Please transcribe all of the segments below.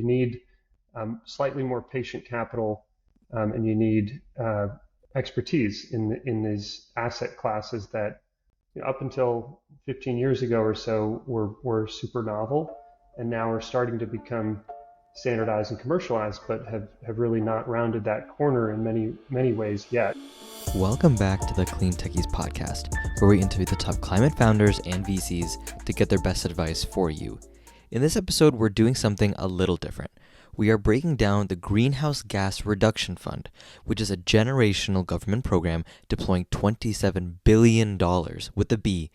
You need slightly more patient capital, and you need expertise in these asset classes that up until 15 years ago or so were super novel, and now are starting to become standardized and commercialized, but have really not rounded that corner in many ways yet. Welcome back to the Clean Techies podcast, where we interview the top climate founders and VCs to get their best advice for you. In this episode, we're doing something a little different. We are breaking down the Greenhouse Gas Reduction Fund, which is a generational government program deploying $27 billion with a B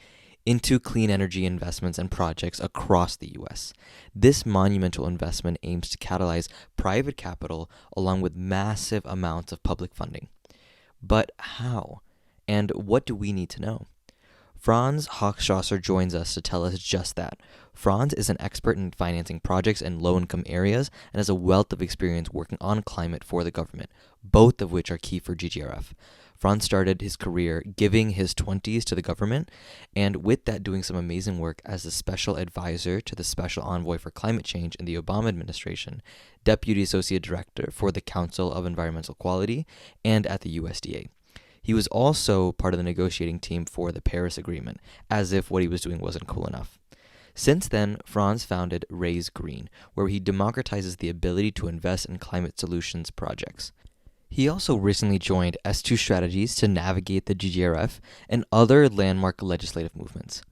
into clean energy investments and projects across the U.S. This monumental investment aims to catalyze private capital along with massive amounts of public funding. But how? And what do we need to know? Franz Hochstrasser joins us to tell us just that. Franz is an expert in financing projects in low-income areas and has a wealth of experience working on climate for the government, both of which are key for GGRF. Franz started his career giving his 20s to the government, and with that doing some amazing work as the special advisor to the Special Envoy for Climate Change in the Obama administration, Deputy Associate Director for the Council of Environmental Quality, and at the USDA. He was also part of the negotiating team for the Paris Agreement, as if what he was doing wasn't cool enough. Since then, Franz founded Raise Green, where he democratizes the ability to invest in climate solutions projects. He also recently joined S2 Strategies to navigate the GGRF and other landmark legislative movements.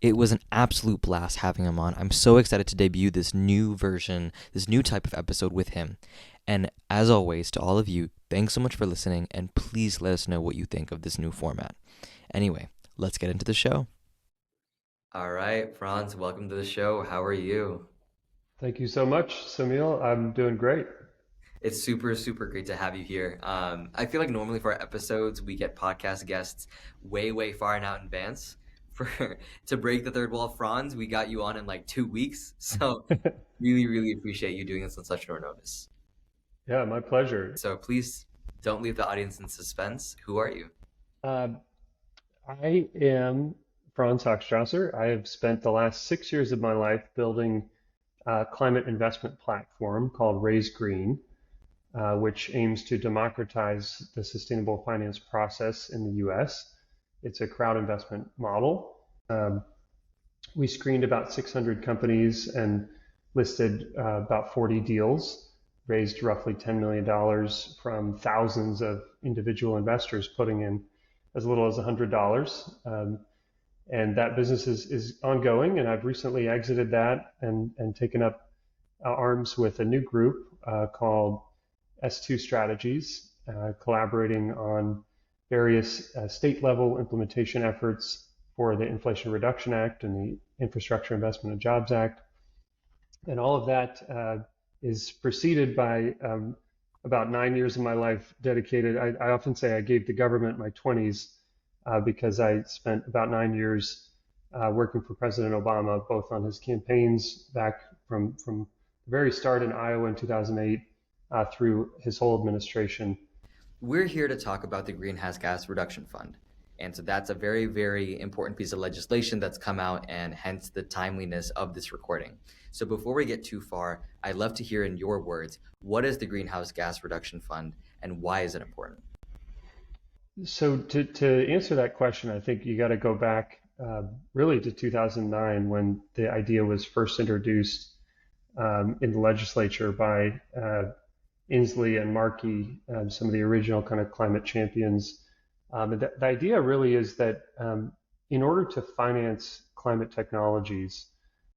It was an absolute blast having him on. I'm so excited to debut this new version, this new type of episode with him. And as always, to all of you, thanks so much for listening, and please let us know what you think of this new format. Anyway, let's get into the show. All right, Franz, welcome to the show. How are you? Thank you so much, Samil. I'm doing great. It's super, super great to have you here. I feel like normally for our episodes, we get podcast guests way far and out in advance. To break the third wall, Franz, we got you on in like 2 weeks. So really appreciate you doing this on such short notice. Yeah, my pleasure. So please don't leave the audience in suspense. Who are you? Uh, I am Franz Hochstrasser. I have spent the last 6 years of my life building a climate investment platform called Raise Green, which aims to democratize the sustainable finance process in the U.S. It's a crowd investment model. We screened about 600 companies and listed about 40 deals, raised roughly $10 million from thousands of individual investors putting in as little as $100. And that business is ongoing, and I've recently exited that and taken up arms with a new group called S2 Strategies, collaborating on various state-level implementation efforts for the Inflation Reduction Act and the Infrastructure Investment and Jobs Act. And all of that is preceded by about 9 years of my life dedicated. I often say I gave the government my 20s because I spent about 9 years working for President Obama, both on his campaigns back from the very start in Iowa in 2008 through his whole administration. We're here to talk about the Greenhouse Gas Reduction Fund. And so that's a very important piece of legislation that's come out, and hence the timeliness of this recording. So before we get too far, I'd love to hear in your words, what is the Greenhouse Gas Reduction Fund and why is it important? So to answer that question, I think you got to go back really to 2009 when the idea was first introduced in the legislature by Inslee and Markey, some of the original kind of climate champions. The idea really is that in order to finance climate technologies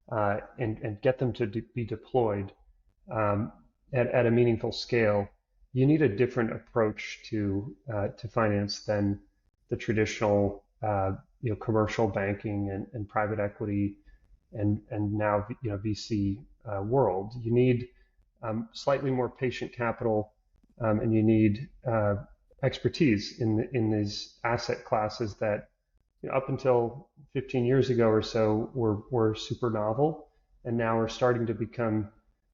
and get them to be deployed at a meaningful scale, you need a different approach to finance than the traditional commercial banking and private equity and now VC world. You need slightly more patient capital, and you need expertise in these asset classes that up until 15 years ago or so were super novel, and now are starting to become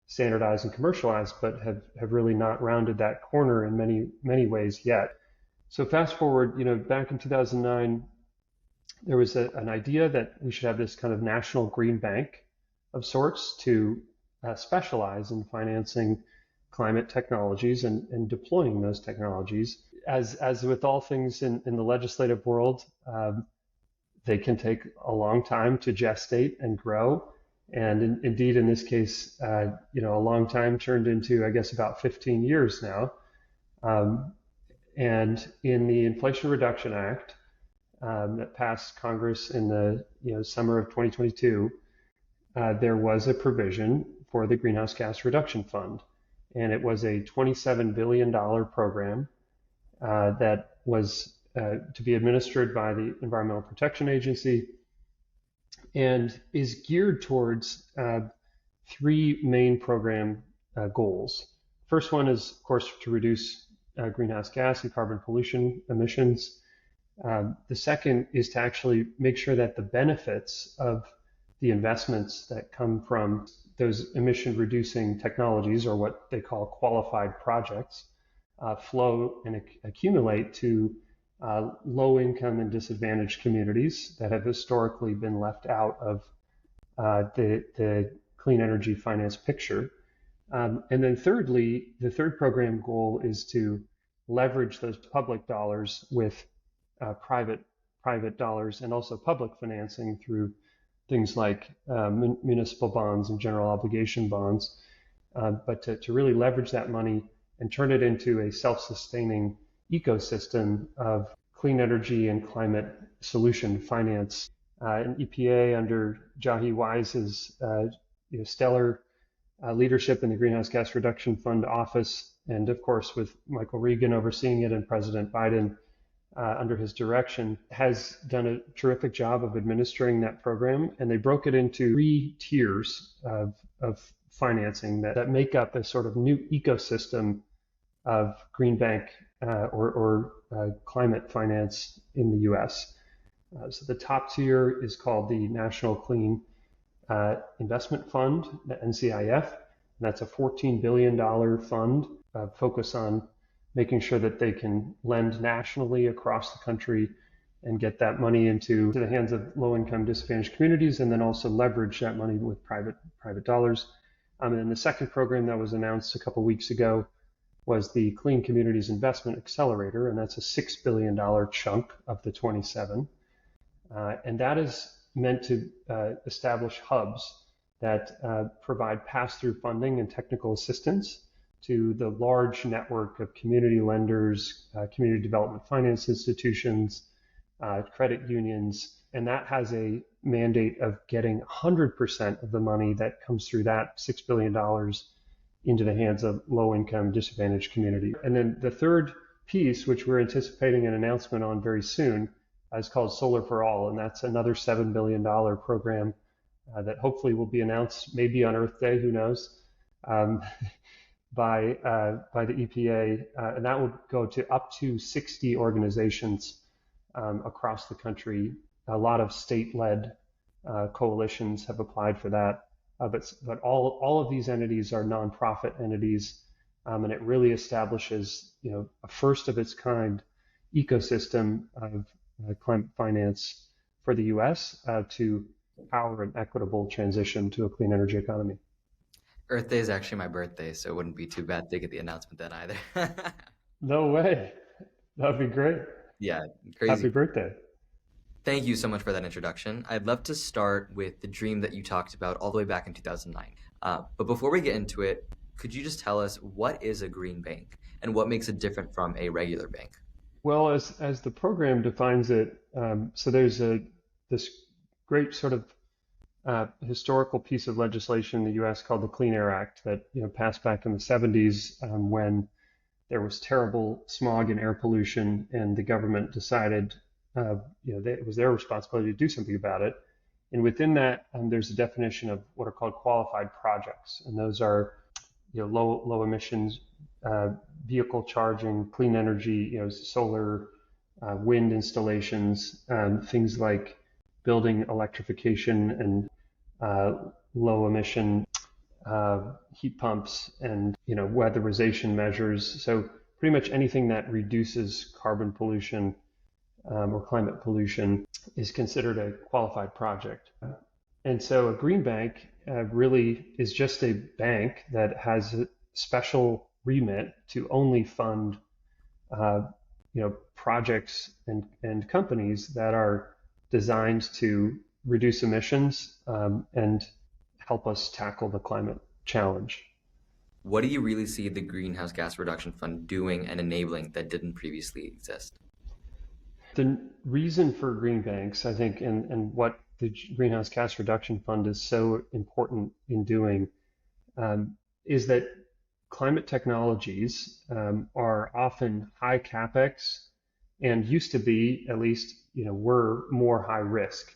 standardized and commercialized, but have really not rounded that corner in many ways yet. So fast forward, back in 2009, there was an idea that we should have this kind of national green bank of sorts to specialize in financing climate technologies and deploying those technologies. As with all things in the legislative world, they can take a long time to gestate and grow. And indeed, in this case, a long time turned into, I guess, about 15 years now. And in the Inflation Reduction Act that passed Congress in the summer of 2022, there was a provision for the Greenhouse Gas Reduction Fund. And it was a $27 billion program that was to be administered by the Environmental Protection Agency and is geared towards three main program goals. First one is, of course, to reduce greenhouse gas and carbon pollution emissions. The second is to actually make sure that the benefits of the investments that come from those emission reducing technologies, or what they call qualified projects, flow and accumulate to low income and disadvantaged communities that have historically been left out of the clean energy finance picture. And then thirdly, the third program goal is to leverage those public dollars with private dollars and also public financing through things like municipal bonds and general obligation bonds, but to really leverage that money and turn it into a self-sustaining ecosystem of clean energy and climate solution finance. And EPA under Jahi Wise's stellar leadership in the Greenhouse Gas Reduction Fund office, and of course with Michael Regan overseeing it and President Biden under his direction, has done a terrific job of administering that program. And they broke it into three tiers of financing that make up a sort of new ecosystem of green bank or climate finance in the U.S. So the top tier is called the National Clean Investment Fund, the NCIF. And that's a $14 billion fund focused on making sure that they can lend nationally across the country and get that money into the hands of low-income disadvantaged communities, and then also leverage that money with private dollars. And then the second program that was announced a couple of weeks ago was the Clean Communities Investment Accelerator, and that's a $6 billion chunk of the 27. And that is meant to establish hubs that provide pass-through funding and technical assistance to the large network of community lenders, community development finance institutions, credit unions, and that has a mandate of getting 100% of the money that comes through that $6 billion into the hands of low-income disadvantaged community. And then the third piece, which we're anticipating an announcement on very soon, is called Solar for All, and that's another $7 billion program that hopefully will be announced maybe on Earth Day, who knows, by the EPA, and that would go to up to 60 organizations across the country. A lot of state-led coalitions have applied for that, but all of these entities are nonprofit entities, and it really establishes a first of its kind ecosystem of climate finance for the U.S. To power an equitable transition to a clean energy economy. Earth Day is actually my birthday, so it wouldn't be too bad to get the announcement then either. No way. That'd be great. Yeah, crazy. Happy birthday. Thank you so much for that introduction. I'd love to start with the dream that you talked about all the way back in 2009. But before we get into it, could you just tell us what is a green bank and what makes it different from a regular bank? Well, as the program defines it, so there's this great sort of historical piece of legislation in the U.S. called the Clean Air Act that passed back in the 70s when there was terrible smog and air pollution, and the government decided it was their responsibility to do something about it. And within that, there's a definition of what are called qualified projects, and those are low emissions vehicle charging, clean energy, solar, wind installations, things like building electrification and low emission heat pumps and weatherization measures. So pretty much anything that reduces carbon pollution or climate pollution is considered a qualified project. And so a green bank really is just a bank that has a special remit to only fund projects and companies that are designed to reduce emissions and help us tackle the climate challenge. What do you really see the Greenhouse Gas Reduction Fund doing and enabling that didn't previously exist? The reason for green banks, I think, and what the Greenhouse Gas Reduction Fund is so important in doing is that climate technologies are often high capex and used to be, at least, were more high risk.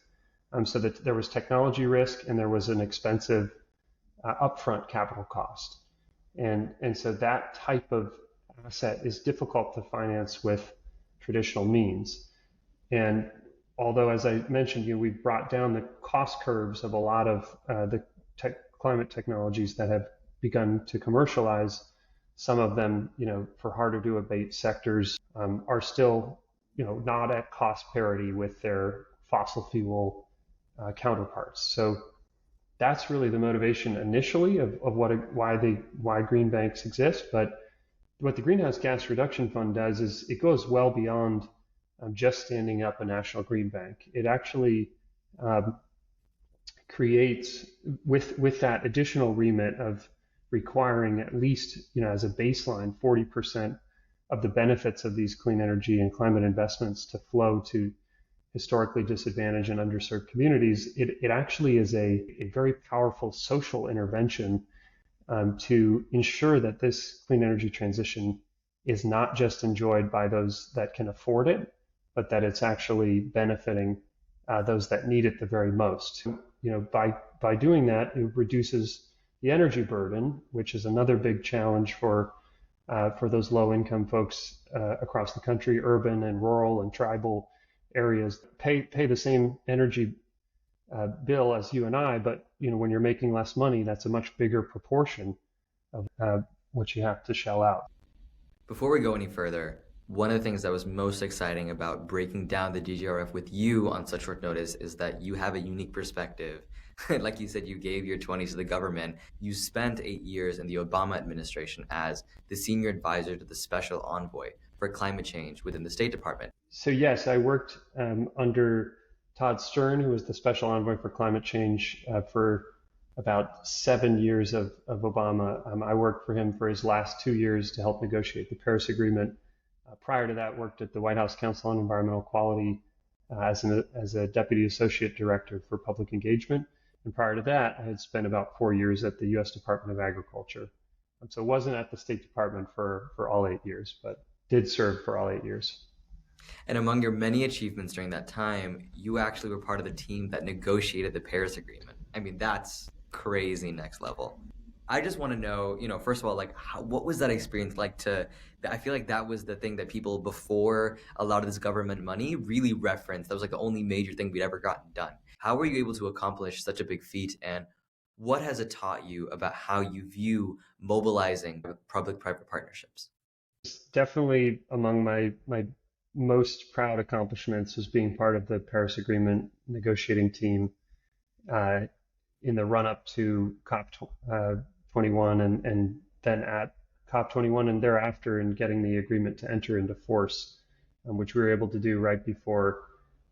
So that there was technology risk and there was an expensive upfront capital cost. And so that type of asset is difficult to finance with traditional means. And although, as I mentioned, we've brought down the cost curves of a lot of the climate technologies that have begun to commercialize, some of them, for harder to abate sectors, are still, not at cost parity with their fossil fuel counterparts. So that's really the motivation initially of why green banks exist. But what the Greenhouse Gas Reduction Fund does is it goes well beyond just standing up a national green bank. It actually creates, with that additional remit of requiring at least, as a baseline, 40% of the benefits of these clean energy and climate investments to flow to historically disadvantaged and underserved communities. It actually is a very powerful social intervention to ensure that this clean energy transition is not just enjoyed by those that can afford it, but that it's actually benefiting those that need it the very most. By doing that, it reduces the energy burden, which is another big challenge for those low-income folks across the country, urban and rural and tribal areas. Pay the same energy bill as you and I, but when you're making less money, that's a much bigger proportion of what you have to shell out. Before we go any further, one of the things that was most exciting about breaking down the GGRF with you on such short notice is that you have a unique perspective. Like you said, you gave your 20s to the government. You spent 8 years in the Obama administration as the senior advisor to the Special Envoy for climate change within the State Department. So yes, I worked under Todd Stern, who was the Special Envoy for climate change for about 7 years of Obama. I worked for him for his last 2 years to help negotiate the Paris Agreement. Prior to that, worked at the White House Council on Environmental Quality as a Deputy Associate Director for Public Engagement. And prior to that, I had spent about 4 years at the U.S. Department of Agriculture. So wasn't at the State Department for all 8 years, but did serve for all 8 years. And among your many achievements during that time, you actually were part of the team that negotiated the Paris Agreement. I mean, that's crazy next level. I just want to know, first of all, what was that experience like I feel like that was the thing that people before a lot of this government money really referenced. That was like the only major thing we'd ever gotten done. How were you able to accomplish such a big feat? And what has it taught you about how you view mobilizing public-private partnerships? Definitely among my most proud accomplishments was being part of the Paris Agreement negotiating team in the run-up to COP21 and then at COP21 and thereafter in getting the agreement to enter into force, which we were able to do right before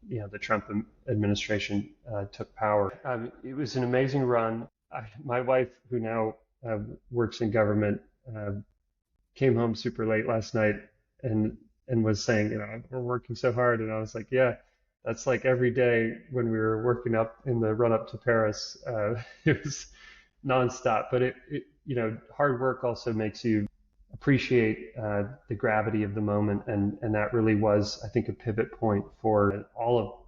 the Trump administration took power. It was an amazing run. My wife, who now works in government, came home super late last night and was saying, we're working so hard. And I was like, yeah, that's like every day when we were working up in the run up to Paris. It was nonstop. But hard work also makes you appreciate the gravity of the moment. And that really was, I think, a pivot point for all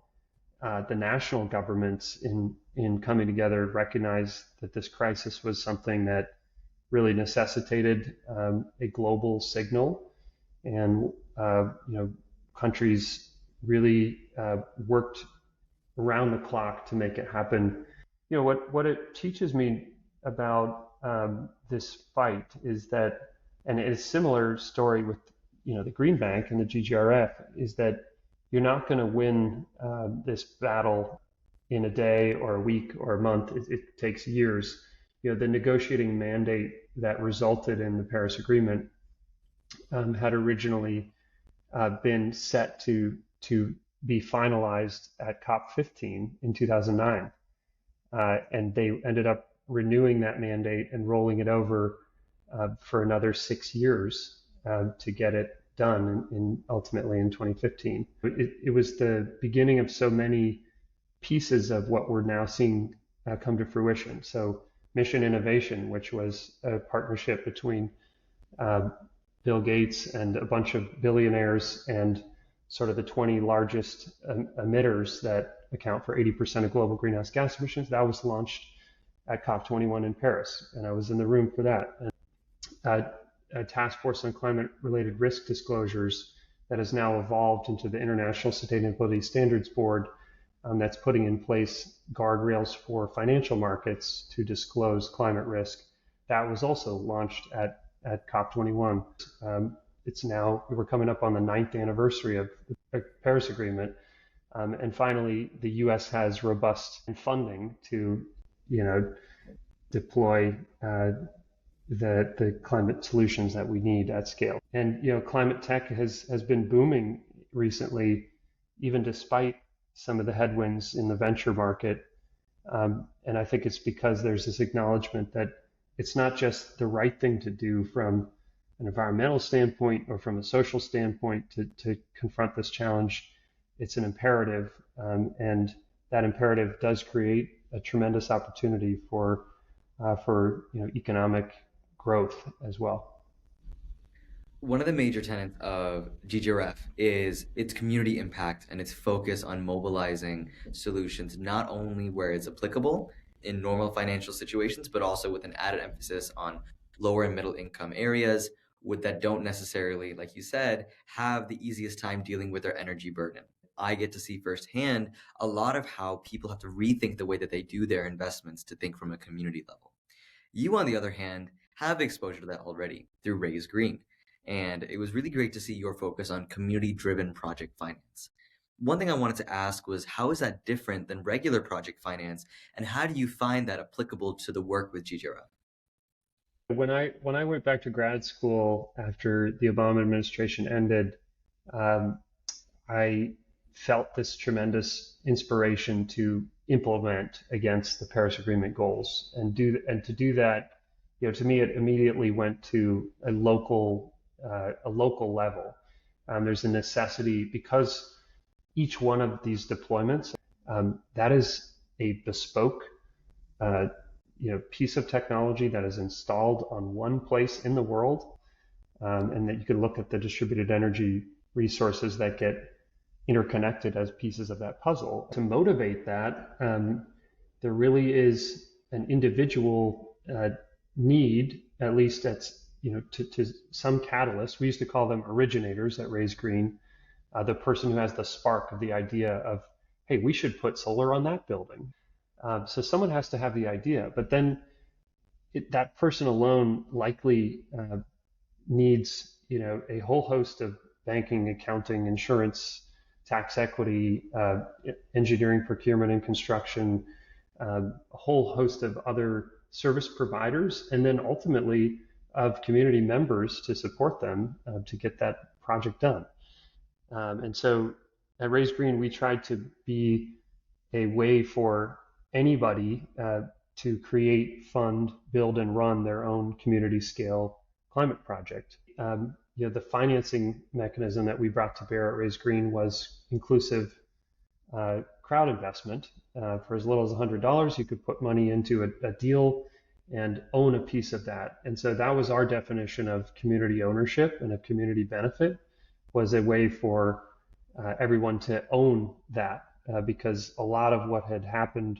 of the national governments in coming together, recognize that this crisis was something that really necessitated a global signal, and countries really worked around the clock to make it happen. What it teaches me about this fight is that, and it's a similar story with the Green Bank and the GGRF, is that you're not going to win this battle in a day or a week or a month. It takes years. The negotiating mandate that resulted in the Paris Agreement had originally been set to be finalized at COP15 in 2009, and they ended up renewing that mandate and rolling it over for another 6 years to get it done ultimately in 2015. It was the beginning of so many pieces of what we're now seeing come to fruition. So Mission Innovation, which was a partnership between Bill Gates and a bunch of billionaires and sort of the 20 largest emitters that account for 80% of global greenhouse gas emissions, that was launched at COP21 in Paris, and I was in the room for that. And, a task force on climate-related risk disclosures that has now evolved into the International Sustainability Standards Board that's putting in place guardrails for financial markets to disclose climate risk. That was also launched at COP21. It's now, we're coming up on the 9th anniversary of the Paris Agreement. And finally, the US has robust funding to, deploy the climate solutions that we need at scale. And, climate tech has been booming recently, even despite some of the headwinds in the venture market. And I think it's because there's this acknowledgement that it's not just the right thing to do from an environmental standpoint or from a social standpoint to confront this challenge. It's an imperative, and that imperative does create a tremendous opportunity for economic growth as well. One of the major tenets of GGRF is its community impact and its focus on mobilizing solutions, not only where it's applicable in normal financial situations, but also with an added emphasis on lower and middle income areas that don't necessarily, like you said, have the easiest time dealing with their energy burden. I get to see firsthand a lot of how people have to rethink the way that they do their investments to think from a community level. You, on the other hand, have exposure to that already through Raise Green. And it was really great to see your focus on community-driven project finance. One thing I wanted to ask was, how is that different than regular project finance, and how do you find that applicable to the work with GGRF? When I went back to grad school after the Obama administration ended, I felt this tremendous inspiration to implement against the Paris Agreement goals, and to do that, to me, it immediately went to a local level. There's a necessity because each one of these deployments, that is a bespoke, piece of technology that is installed on one place in the world, and that you can look at the distributed energy resources that get interconnected as pieces of that puzzle. To motivate that, there really is an individual need, at least that's, to some catalyst. We used to call them originators at Raise Green, the person who has the spark of the idea of, hey, we should put solar on that building. So someone has to have the idea, but then that person alone likely needs, a whole host of banking, accounting, insurance, tax equity, engineering, procurement, and construction, a whole host of other service providers, and then ultimately of community members to support them to get that project done. And so at Raise Green, we tried to be a way for anybody to create, fund, build, and run their own community scale climate project. The financing mechanism that we brought to bear at Raise Green was inclusive crowd investment. For as little as $100, you could put money into a deal and own a piece of that. And so that was our definition of community ownership, and a community benefit was a way for everyone to own that, because a lot of what had happened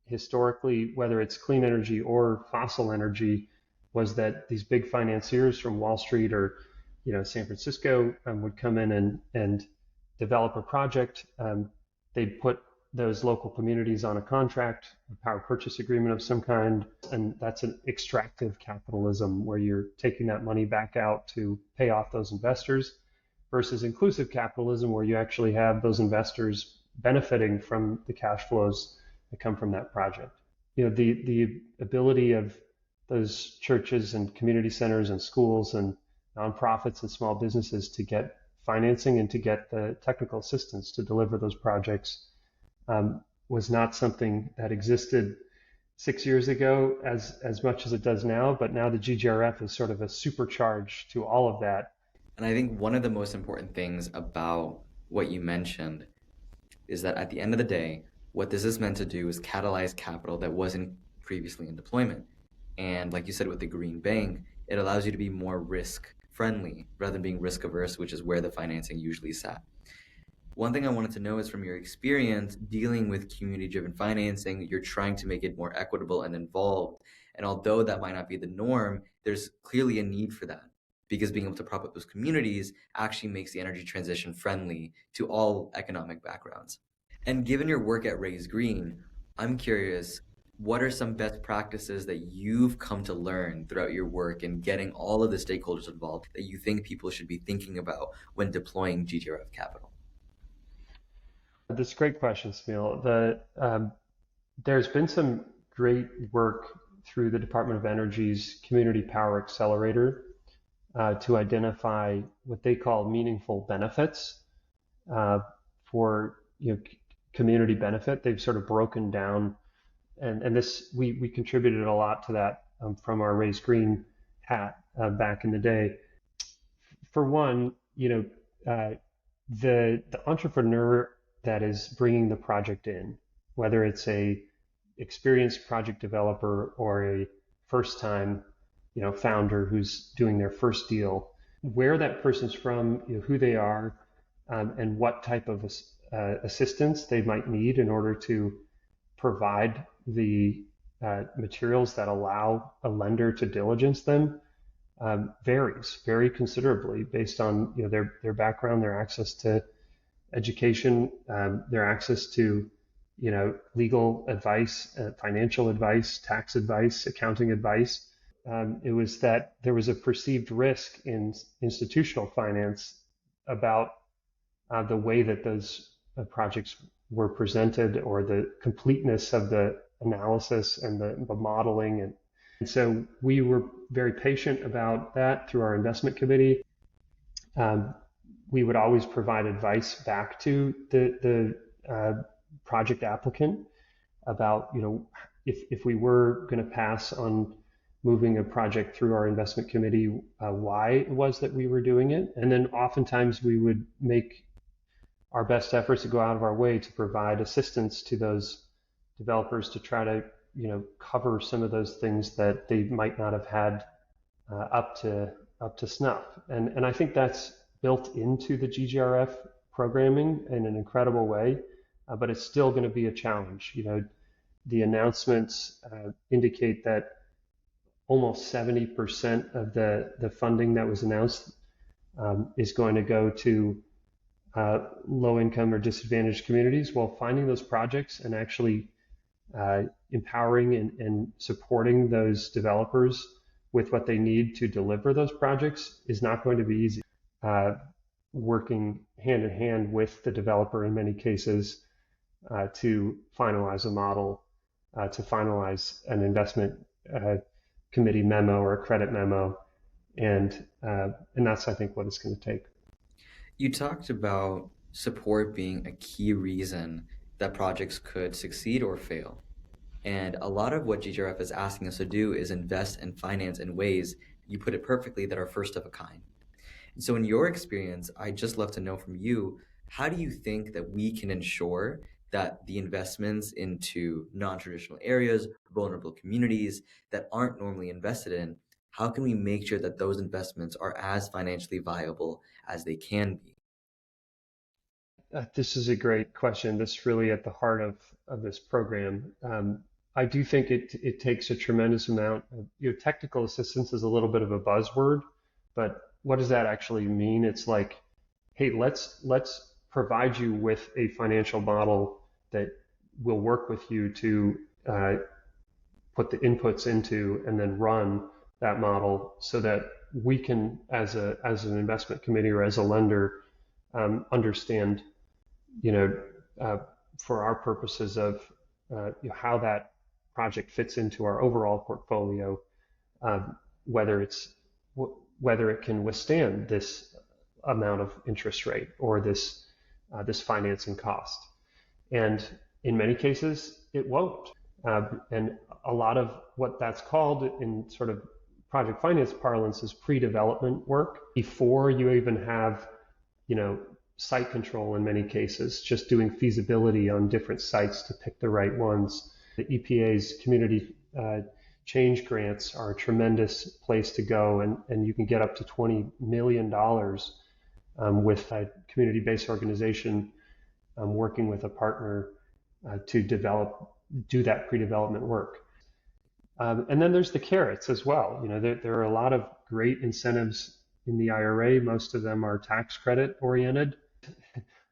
historically, whether it's clean energy or fossil energy, was that these big financiers from Wall Street or San Francisco would come in and develop a project. They'd put those local communities on a contract, a power purchase agreement of some kind, and that's an extractive capitalism where you're taking that money back out to pay off those investors, versus inclusive capitalism where you actually have those investors benefiting from the cash flows that come from that project. The ability of those churches and community centers and schools and nonprofits and small businesses to get financing and to get the technical assistance to deliver those projects was not something that existed 6 years ago as much as it does now, but now the GGRF is sort of a supercharge to all of that. And I think one of the most important things about what you mentioned is that at the end of the day, what this is meant to do is catalyze capital that wasn't previously in deployment. And like you said with the Green Bank, it allows you to be more risk friendly rather than being risk averse, which is where the financing usually sat. One thing I wanted to know is from your experience dealing with community driven financing, you're trying to make it more equitable and involved. And although that might not be the norm, there's clearly a need for that because being able to prop up those communities actually makes the energy transition friendly to all economic backgrounds. And given your work at Raise Green, I'm curious, what are some best practices that you've come to learn throughout your work in getting all of the stakeholders involved that you think people should be thinking about when deploying GGRF capital? That's a great question, Smil. There's been some great work through the Department of Energy's Community Power Accelerator to identify what they call meaningful benefits for community benefit. They've sort of broken down, and this we contributed a lot to that from our Raise Green hat back in the day. For one, the entrepreneur that is bringing the project in, whether it's a experienced project developer or a first-time, founder who's doing their first deal, where that person's from, who they are, and what type of assistance they might need in order to provide the materials that allow a lender to diligence them varies very considerably based on their background, their access to education, their access to legal advice, financial advice, tax advice, accounting advice. It was that there was a perceived risk in institutional finance about the way that those projects were presented or the completeness of the analysis and the modeling. And so we were very patient about that through our investment committee. We would always provide advice back to the project applicant about, if we were going to pass on moving a project through our investment committee, why it was that we were doing it. And then oftentimes we would make our best efforts to go out of our way to provide assistance to those developers to try to, cover some of those things that they might not have had up to snuff. And I think that's built into the GGRF programming in an incredible way, but it's still going to be a challenge. The announcements indicate that almost 70% of the funding that was announced is going to go to low-income or disadvantaged communities. Well, finding those projects and actually empowering and supporting those developers with what they need to deliver those projects is not going to be easy. Working hand in hand with the developer in many cases to finalize a model, to finalize an investment committee memo or a credit memo, and that's, I think, what it's going to take. You talked about support being a key reason that projects could succeed or fail. And a lot of what GGRF is asking us to do is invest and finance in ways, you put it perfectly, that are first of a kind. And so in your experience, I'd just love to know from you, how do you think that we can ensure that the investments into non-traditional areas, vulnerable communities that aren't normally invested in, how can we make sure that those investments are as financially viable as they can be? This is a great question. This is really at the heart of this program. I do think it takes a tremendous amount of, technical assistance is a little bit of a buzzword, but what does that actually mean? It's like, hey, let's provide you with a financial model that will work with you to put the inputs into and then run that model so that we can, as an investment committee or as a lender, understand, uh, for our purposes of how that project fits into our overall portfolio, um, whether it's whether it can withstand this amount of interest rate or this financing cost. And in many cases, it won't. And a lot of what that's called in sort of project finance parlance is pre-development work before you even have, site control in many cases, just doing feasibility on different sites to pick the right ones. The EPA's community change grants are a tremendous place to go, and you can get up to $20 million with a community-based organization working with a partner to do that pre-development work. And then there's the carrots as well. There are a lot of great incentives in the IRA. Most of them are tax credit oriented.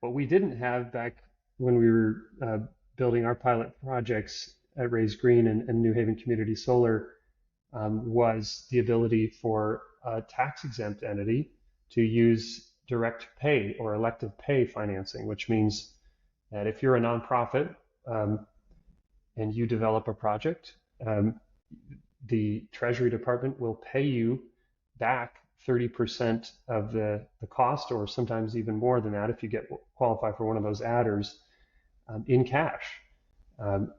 What we didn't have back when we were building our pilot projects at Raise Green and New Haven Community Solar was the ability for a tax exempt entity to use direct pay or elective pay financing, which means that if you're a nonprofit and you develop a project, the Treasury Department will pay you back 30% of the cost, or sometimes even more than that if you qualify for one of those adders, in cash,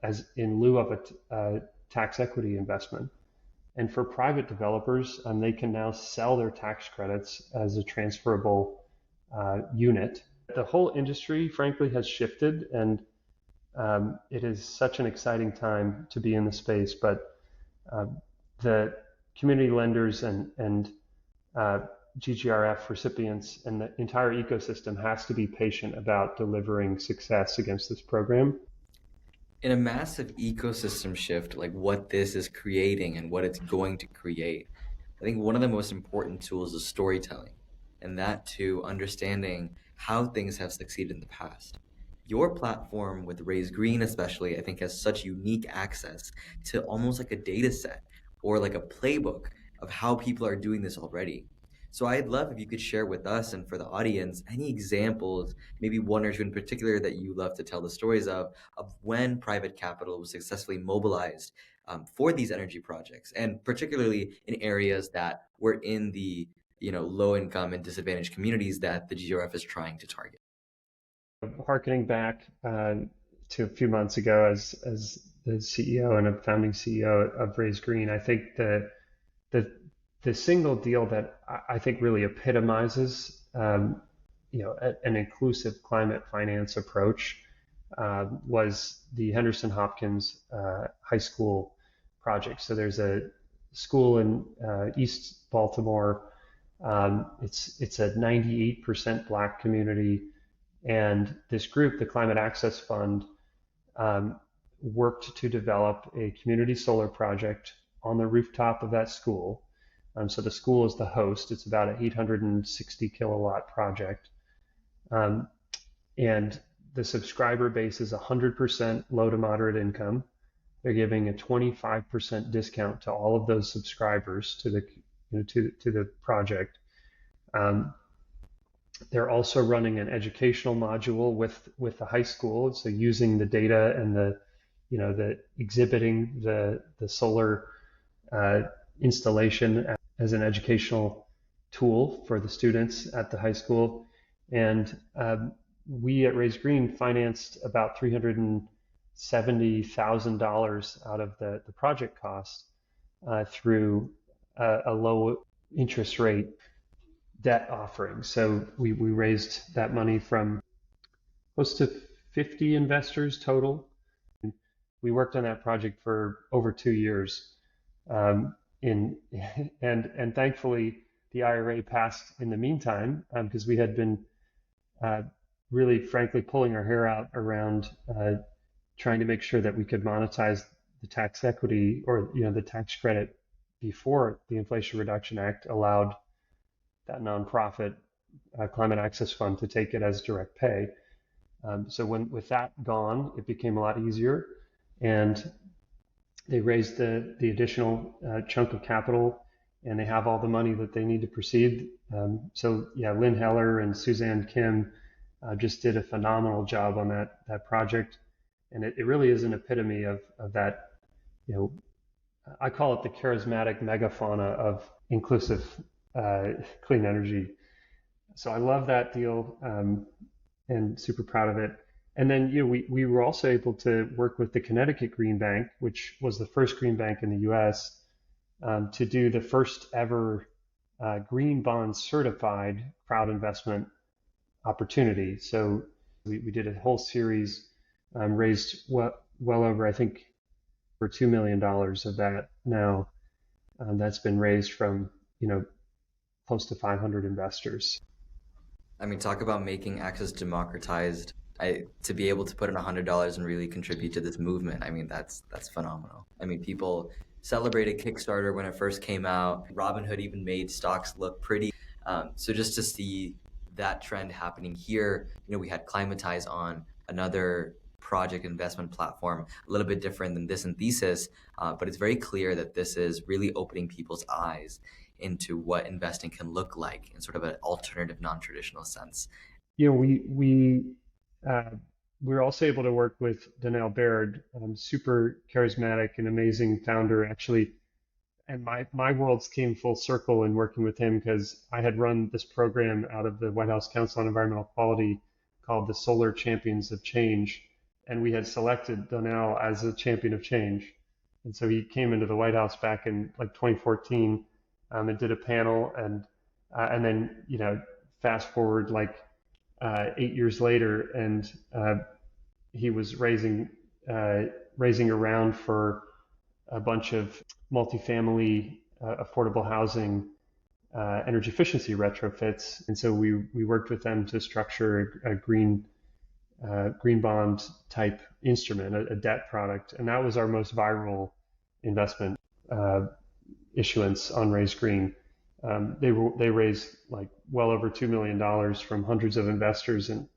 as in lieu of a tax equity investment. And for private developers, they can now sell their tax credits as a transferable unit. The whole industry, frankly, has shifted, and it is such an exciting time to be in the space. But the community lenders and GGRF recipients and the entire ecosystem has to be patient about delivering success against this program. In a massive ecosystem shift like what this is creating and what it's going to create, I think one of the most important tools is storytelling, and that too, understanding how things have succeeded in the past. Your platform with Raise Green especially, I think, has such unique access to almost like a data set or like a playbook of how people are doing this already. So I'd love if you could share with us and for the audience any examples, maybe one or two in particular that you love to tell the stories of when private capital was successfully mobilized for these energy projects, and particularly in areas that were in the low income and disadvantaged communities that the GRF is trying to target. Harkening back to a few months ago as the CEO and a founding CEO of Raise Green, I think the single deal that I think really epitomizes an inclusive climate finance approach was the Henderson Hopkins High School project. So there's a school in East Baltimore. It's a 98% Black community, and this group, the Climate Access Fund, worked to develop a community solar project on the rooftop of that school. So the school is the host. It's about an 860 kilowatt project. And the subscriber base is 100% low to moderate income. They're giving a 25% discount to all of those subscribers to the project. They're also running an educational module with the high school. So using the data and the exhibiting the solar installation as an educational tool for the students at the high school. And we at Raise Green financed about $370,000 out of the project cost through a low interest rate debt offering. So we raised that money from close to 50 investors total. We worked on that project for over 2 years. And thankfully the IRA passed in the meantime, because we had been really frankly pulling our hair out around trying to make sure that we could monetize the tax equity or the tax credit before the Inflation Reduction Act allowed that nonprofit Climate Access Fund to take it as direct pay. So with that gone, it became a lot easier, and they raised the additional chunk of capital, and they have all the money that they need to proceed. So yeah, Lynn Heller and Suzanne Kim just did a phenomenal job on that project. And it really is an epitome of that, you know, I call it the charismatic megafauna of inclusive clean energy. So I love that deal, and super proud of it. And then, we were also able to work with the Connecticut Green Bank, which was the first green bank in the U.S., to do the first ever green bond certified crowd investment opportunity. So we did a whole series, raised well over, I think, for $2 million of that now. That's been raised from, close to 500 investors. I mean, talk about making access democratized. To be able to put in $100 and really contribute to this movement, I mean, that's phenomenal. I mean, people celebrated Kickstarter when it first came out. Robinhood even made stocks look pretty. So just to see that trend happening here, we had Climatize on, another project investment platform, a little bit different than this in thesis, but it's very clear that this is really opening people's eyes into what investing can look like in sort of an alternative, non-traditional sense. We're also able to work with Donnell Baird, super charismatic and amazing founder, actually. And my worlds came full circle in working with him because I had run this program out of the White House Council on Environmental Quality called the Solar Champions of Change. And we had selected Donnell as a champion of change. And so he came into the White House back in like 2014, and did a panel. And then, fast forward like 8 years later, and he was raising around for a bunch of multifamily affordable housing energy efficiency retrofits. And so we worked with them to structure a green bond type instrument, a debt product. And that was our most viral investment issuance on Raise Green. They raised like well over $2 million from hundreds of investors, and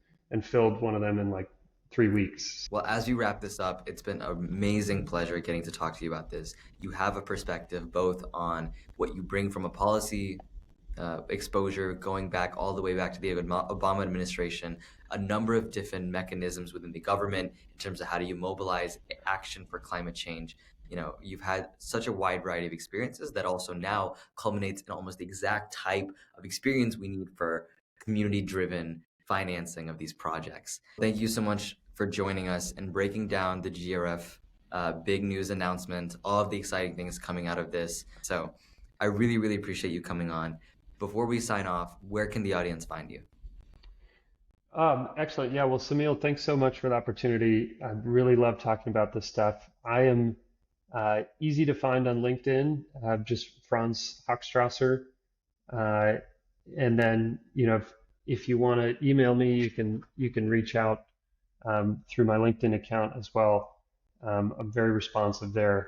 filled one of them in like 3 weeks. Well, as we wrap this up, it's been an amazing pleasure getting to talk to you about this. You have a perspective both on what you bring from a policy exposure, going back all the way back to the Obama administration, a number of different mechanisms within the government in terms of how do you mobilize action for climate change. You've had such a wide variety of experiences that also now culminates in almost the exact type of experience we need for community-driven financing of these projects. Thank you so much for joining us and breaking down the GGRF big news announcement, all of the exciting things coming out of this. So I really, really appreciate you coming on. Before we sign off, where can the audience find you? Excellent. Yeah, well, Samil, thanks so much for the opportunity. I really love talking about this stuff. I am easy to find on LinkedIn, just Franz Hochstrasser. And then, if you want to email me, you can reach out through my LinkedIn account as well. I'm very responsive there.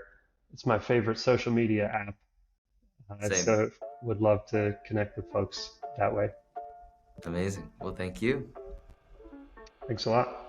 It's my favorite social media app. So would love to connect with folks that way. Amazing. Well, thank you. Thanks a lot.